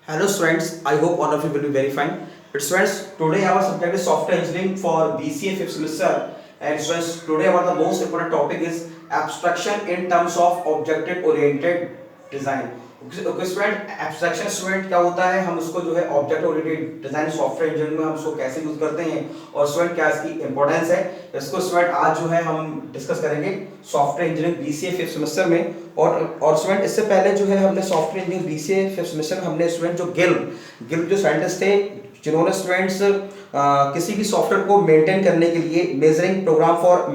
Hello students, I hope all of you will be very fine. But students, today our subject is software engineering for BCA 5th semester. And students, today our the most important topic is abstraction in terms of object oriented design. Okay student, abstraction student क्या होता है, हम उसको जो है object oriented design software engineering में हम उसको कैसे यूज करते हैं और स्टूडेंट क्या इसकी इंपॉर्टेंस है, इसको स्टूडेंट आज जो है हम डिस्कस करेंगे software engineering BCA 5th semester में। और स्टूडेंट इससे पहले जो है हमने software engineering BCA 5th semester में हमने स्टूडेंट जो गिल्ड जो साइंटिस्ट थे जिन्होंने स्टूडेंट्स किसी भी सॉफ्टवेयर को मेंटेन करने के लिए मेजरिंग प्रोग्राम फॉर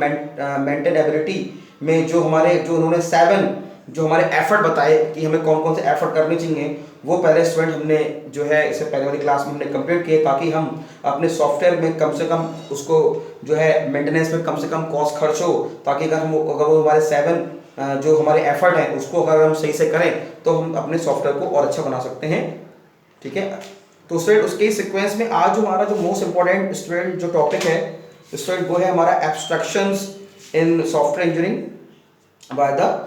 मेंटेनेबिलिटी में जो उन्होंने 7 जो हमारे एफर्ट बताए कि हमें कौन कौन से एफर्ट करने चाहिए, वो पहले स्टूडेंट हमने जो है इससे पहले वाली क्लास में हमने कंप्लीट किए, ताकि हम अपने सॉफ्टवेयर में कम से कम उसको जो है मेंटेनेंस में कम से कम कॉस्ट खर्च हो, ताकि अगर वो हमारे 7 जो हमारे एफर्ट हैं उसको अगर हम सही से करें तो हम अपने सॉफ्टवेयर को और अच्छा बना सकते हैं। ठीक है, तो स्टूडेंट उसके सीक्वेंस में आज हमारा जो मोस्ट इंपॉर्टेंट स्टूडेंट जो टॉपिक है स्टूडेंट वो है हमारा abstractions in software engineering by the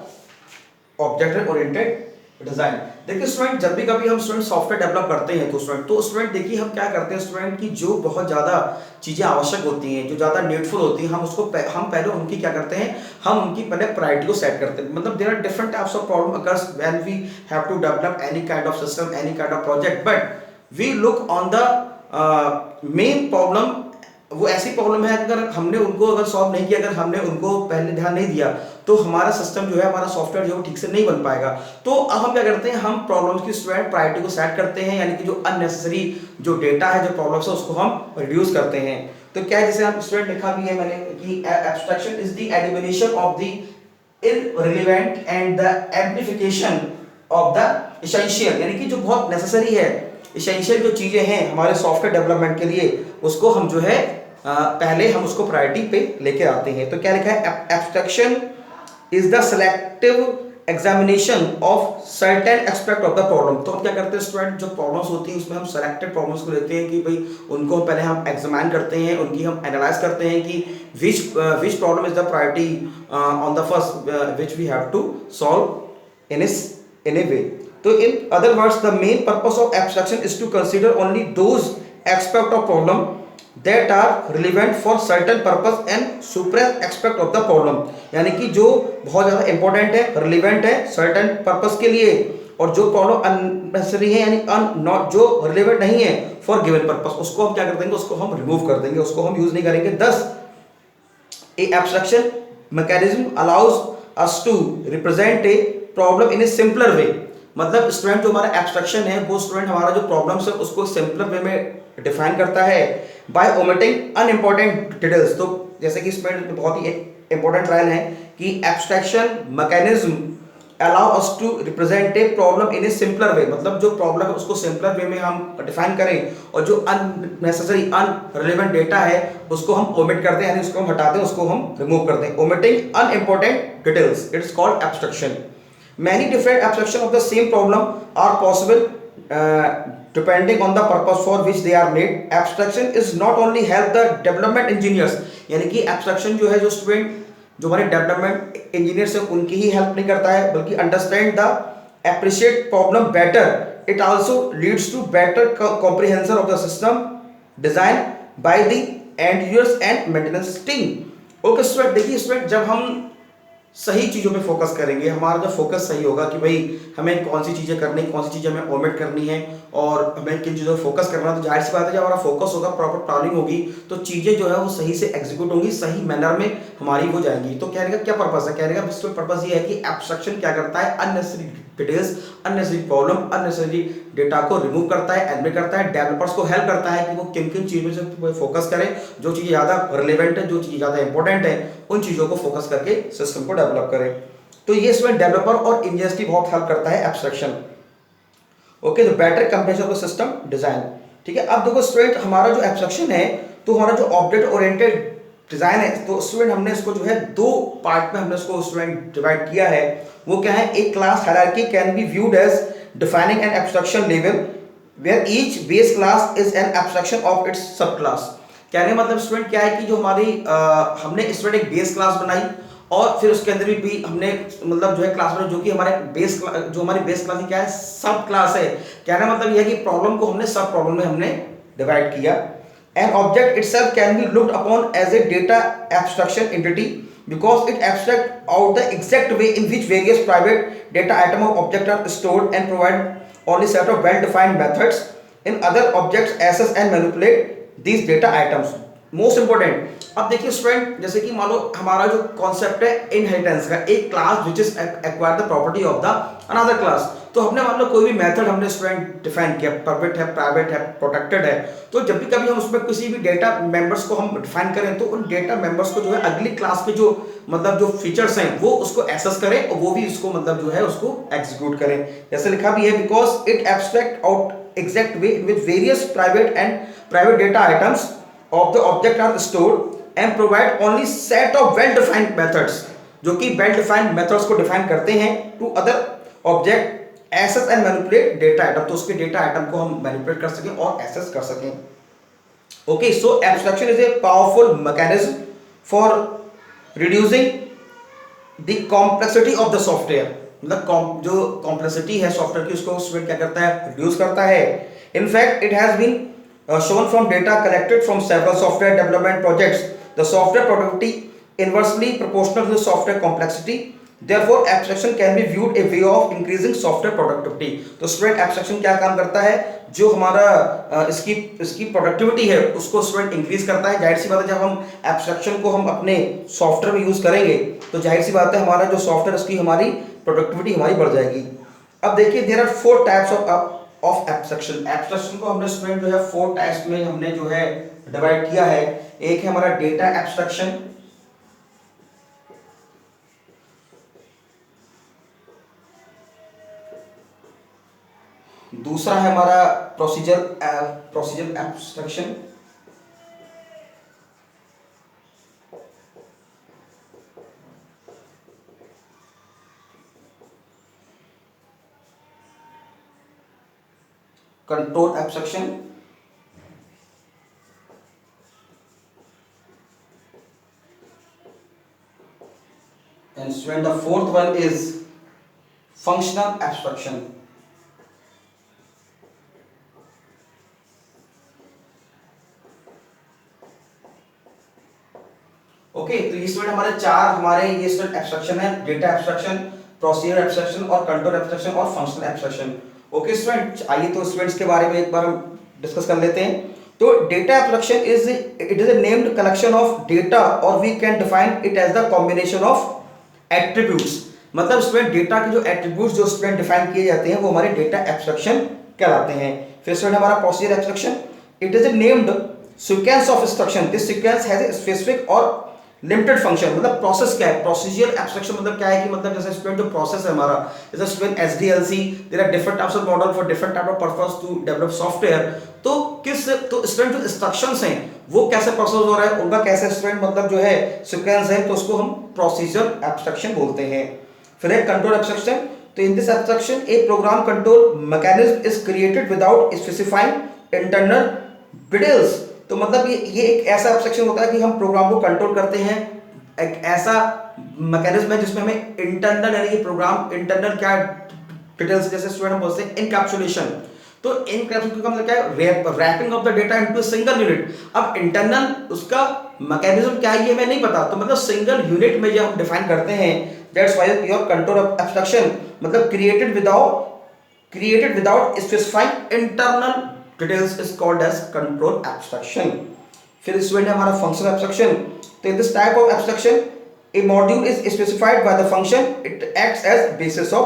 object oriented design. देखिए स्टूडेंट, जब भी कभी हम स्टूडेंट सॉफ्टवेयर डेवलप करते हैं तो स्टूडेंट देखिए हम क्या करते हैं स्टूडेंट की जो बहुत ज़्यादा चीज़ें आवश्यक होती हैं, जो ज़्यादा नीडफुल होती हैं, हम पहले उनकी क्या करते हैं, हम उनकी पहले प्रायोरिटी को सेट करते हैं। मतलब there are different types of problem occurs when we have to develop any kind of system, any kind of project, but we look on the main problem. वो ऐसी प्रॉब्लम है अगर हमने उनको सॉल्व नहीं किया, अगर हमने उनको पहले ध्यान नहीं दिया तो हमारा सिस्टम जो है, हमारा सॉफ्टवेयर जो है ठीक से नहीं बन पाएगा। तो अब हम क्या करते हैं, हम प्रॉब्लम्स की स्टूडेंट प्रायोरिटी को सेट करते हैं, यानी कि जो अननेसेसरी जो डेटा है, जो प्रॉब्लम्स है, उसको हम रिड्यूस करते हैं। तो क्या है, जैसे हम स्टूडेंट लिखा भी है मैंने कि abstraction is the elimination of the irrelevant and the amplification of the essential, यानी कि जो बहुत नेसेसरी है, एसेंशियल जो चीजें हैं हमारे सॉफ्टवेयर डेवलपमेंट के लिए, उसको हम जो है पहले हम उसको प्रायोरिटी पे लेके आते हैं। तो क्या लिखा है, abstraction is the selective examination of certain aspect of the problem. तो हम क्या करते हैं स्टूडेंट, जो प्रॉब्लम्स होती हैं उसमें हम सेलेक्टेड प्रॉब्लम्स को लेते हैं कि भाई उनको पहले हम एग्जामिन करते हैं, उनकी हम एनालाइज करते हैं कि which problem is the priority on the first which we have to solve in a way. तो in other words the main purpose of abstraction is to consider only those aspect of problem that are relevant for certain purpose and suppress aspect of the problem, यानी कि जो बहुत ज़्यादा important है, relevant है certain purpose के लिए, और जो प्रॉब्लम अननेसेसरी है यानी नॉट जो रिलेवेंट नहीं है फॉर गिवन पर्पस, उसको हम क्या कर देंगे, उसको हम रिमूव कर देंगे, उसको हम यूज नहीं करेंगे। Thus a abstraction mechanism allows us to represent a problem in a simpler way. मतलब स्टूडेंट जो हमारा एब्स्ट्रैक्शन है वो स्टूडेंट हमारा जो प्रॉब्लम्स है उसको सिंपलर वे में डिफाइन करता है बाय ओमिटिंग अनइम्पोर्टेंट डिटेल्स। तो जैसे कि इसमें बहुत ही इंपॉर्टेंट ट्रायल है कि abstraction mechanism allow us to represent a problem in a simpler way, मतलब जो प्रॉब्लम है उसको सिंपलर वे में हम डिफाइन करें, और जो अननेसेसरी अनरिलेवेंट डेटा है उसको हम ओमिट करते हैं, यानी उसको हम हटाते हैं, उसको हम रिमूव करते हैं। Omitting unimportant details, it is called abstraction. Many different abstraction of the same problem are possible depending on the purpose for which they are made. Abstraction is not only help the development engineers, यानी कि abstraction जो है जो student जो हमारे development engineers हैं उनकी ही help नहीं करता है, बल्कि understand the appreciate problem better, it also leads to better comprehension of the system design by the end users and maintenance team. Okay student, देखिए स्टूडेंट, जब हम सही चीज़ों पे फोकस करेंगे, हमारा जो फोकस सही होगा कि भाई हमें कौन सी चीज़ें करनी, कौन सी चीज़ें हमें ओमिट करनी है और हमें किन चीज़ों पे फोकस करना है, तो जाहिर सी बात है जब हमारा फोकस होगा, प्रॉपर प्लानिंग होगी, तो चीज़ें जो है वो सही से एग्जीक्यूट होंगी, सही मैनर में हमारी हो जाएंगी। तो कहने का क्या पर्पस है, कहने का पर्पस ये है कि एब्स्ट्रैक्शन क्या करता है, unnecessary details, unnecessary problem, unnecessary data को रिमूव करता है, एडमिट करता है, डेवलपर्स को हेल्प करता है कि वो किन किन चीज़ों से फोकस करें, जो चीज़ें ज़्यादा रिलेवेंट है, जो चीज़ें ज़्यादा इंपॉर्टेंट है, उन चीज़ों को फोकस करके सिस्टम को डेवलप करें। तो ये इसमें डेवलपर और इंजीनियर्स की बहुत हेल्प करता है एब्स्ट्रैक्शन। ओके, तो better compression of the system design. ठीक है, अब देखो स्टूडेंट, हमारा जो एब्स्ट्रैक्शन है, तो हमारा जो ऑब्जेक्ट ओरिएंटेड डिजाइन है, तो स्टूडेंट हमने इसको जो है दो पार्ट में हमने इसको स्टूडेंट डिवाइड किया है। वो क्या है, एक class hierarchy can be viewed as defining an abstraction level where each base class is an abstraction of its sub class. कहने मतलब स्टूडेंट क्या है कि जो हमारी हमने स्टूडेंट एक बेस क्लास बनाई और फिर उसके अंदर भी हमने मतलब जो है क्लास में जो कि हमारे जो हमारी बेस क्लास की क्या है, सब क्लास है। कहने का मतलब यह है कि प्रॉब्लम को हमने सब प्रॉब्लम में हमने डिवाइड किया। An object itself can be looked upon as a data abstraction entity because it abstracts out the exact way in which various private data item of object are stored and provide only set of well-defined methods in other objects access and manipulate these data items. Most important, अब देखिए student, जैसे कि मान लो हमारा जो concept है inheritance का, एक class which is acquire the property of the another class. तो हमने मान लो कोई भी मेथड हमने स्टूडेंट डिफाइन किया, पब्लिक है, प्राइवेट है, प्रोटेक्टेड है, तो जब भी कभी हम उसमें किसी भी डेटा मेंबर्स को हम डिफाइन करें तो उन डेटा मेंबर्स को जो है अगली क्लास के जो मतलब जो फीचर्स हैं वो उसको एक्सेस करें और वो भी उसको मतलब जो है उसको एग्जीक्यूट करें। जैसे लिखा भी है, because it abstract out exact way in which various private data items of the object are stored and provide only set of well defined methods, जो कि well defined methods को define करते हैं to other object access and manipulate data item, तो उसके data item को हम manipulate कर सकें और access कर सकें। Okay, so abstraction is a powerful mechanism for reducing the complexity of the software, मतलब जो complexity है सॉफ्टवेयर की उसको स्टूडेंट क्या करता है, रिड्यूस करता है। In fact, it has been shown from data collected from several software development projects, the software productivity inversely proportional to the software complexity. Therefore, abstraction can be viewed a way of increasing software productivity. तो student abstraction क्या काम करता है, जो हमारा इसकी productivity है उसको स्टूडेंट इंक्रीज करता है। जाहिर सी बात है जब हम एब्स्ट्रैक्शन को हम अपने सॉफ्टवेयर में यूज करेंगे तो जाहिर सी बात है हमारा जो सॉफ्टवेयर उसकी हमारी प्रोडक्टिविटी हमारी बढ़ जाएगी। अब देखिए, there are 4 types of abstraction. Abstraction को हमने स्टूडेंट जो है 4 टाइप्स में हमने जो है डिवाइड किया है। एक है हमारा डेटा एब्स्ट्रैक्शन, दूसरा है हमारा procedure abstraction, control abstraction, and student the fourth one is functional abstraction. Okay, तो ये स्टूडेंट हमारे चार हमारे ये स्टूडेंट एब्स्ट्रैक्शन है, डेटा एब्स्ट्रैक्शन, प्रोसीजर एब्स्ट्रैक्शन और कंट्रोल एब्स्ट्रैक्शन और फंक्शनल एब्स्ट्रैक्शन। ओके स्टूडेंट, आइए तो स्टूडेंट्स के बारे में एक बार हम डिस्कस कर लेते हैं। तो data abstraction is a named collection of data और we can define it as the combination of attributes. मतलब स्टूडेंट डेटा के जो एट्रीब्यूट्स जो स्टूडेंट डिफाइन किए जाते हैं वो हमारे डेटा एब्स्ट्रैक्शन कहलाते हैं। फिर स्टूडेंट हमारा procedure abstraction, it is a named sequence of instruction, this sequence has a specific और लिमिटेड फंक्शन। मतलब प्रोसेस क्या है, प्रोसीजर एब्स्ट्रैक्शन मतलब क्या है कि मतलब जैसे स्टूडेंट जो प्रोसेस है हमारा, जैसे student SDLC, there are different types of model for different type of purpose to develop software. तो स्टूडेंट जो इंस्ट्रक्शंस हैं वो कैसे प्रोसेस हो रहा है, उनका कैसे स्टूडेंट मतलब जो है सीक्वेंस है, तो उसको हम प्रोसीजर एब्स्ट्रैक्शन बोलते हैं। फिर है कंट्रोल एब्स्ट्रैक्शन, तो in this abstraction A program control mechanism is created without specifying internal details. तो मतलब ये एक ऐसा एब्स्ट्रैक्शन होता है कि हम प्रोग्राम को कंट्रोल करते हैं, एक ऐसा मैकेनिज्म है जिसमें हमें इंटरनल यानी कि प्रोग्राम इंटरनल क्या डिटेल्स, जैसे स्टूडेंट बोलते हैं इनकैप्सुलेशन। तो इनकैप्सुलेशन का मतलब क्या है, wrapping of the data into single unit. अब इंटरनल उसका मैकेनिज्म क्या है ये हमें नहीं पता, तो मतलब सिंगल यूनिट में जब हम डिफाइन करते हैं, that's why your control abstraction मतलब created without specifying internal details is called as control abstraction. फिर स्टूडेंट है हमारा फंक्शनल एब्स्ट्रैक्शन, तो in this type of abstraction a module is specified by the function, it acts as basis of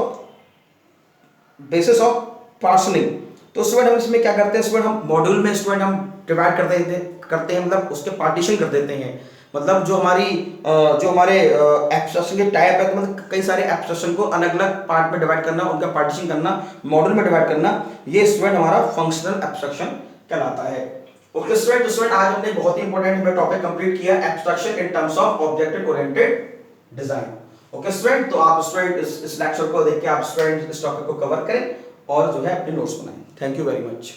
पार्सनिंग। तो student हम इसमें क्या करते हैं, स्टूडेंट हम मॉड्यूल में स्टूडेंट हम डिवाइड करते हैं मतलब उसके पार्टीशन कर देते हैं। मतलब जो हमारे एब्स्ट्रैक्शन के टाइप है, मतलब कई सारे एब्स्ट्रैक्शन को अलग अलग पार्ट में डिवाइड करना, उनका पार्टीशन करना, मॉड्यूल में डिवाइड करना, ये स्टूडेंट हमारा फंक्शनल एब्स्ट्रैक्शन कहलाता है। ओके स्टूडेंट, आज हमने बहुत ही इंपॉर्टेंट टॉपिक कंप्लीट किया, abstraction in terms of object oriented design. Okay student, तो आप स्टूडेंट इस लेक्चर को देख के आप स्टूडेंट इस टॉपिक को कवर करें और जो है अपने नोट्स बनाएं। Thank you very much.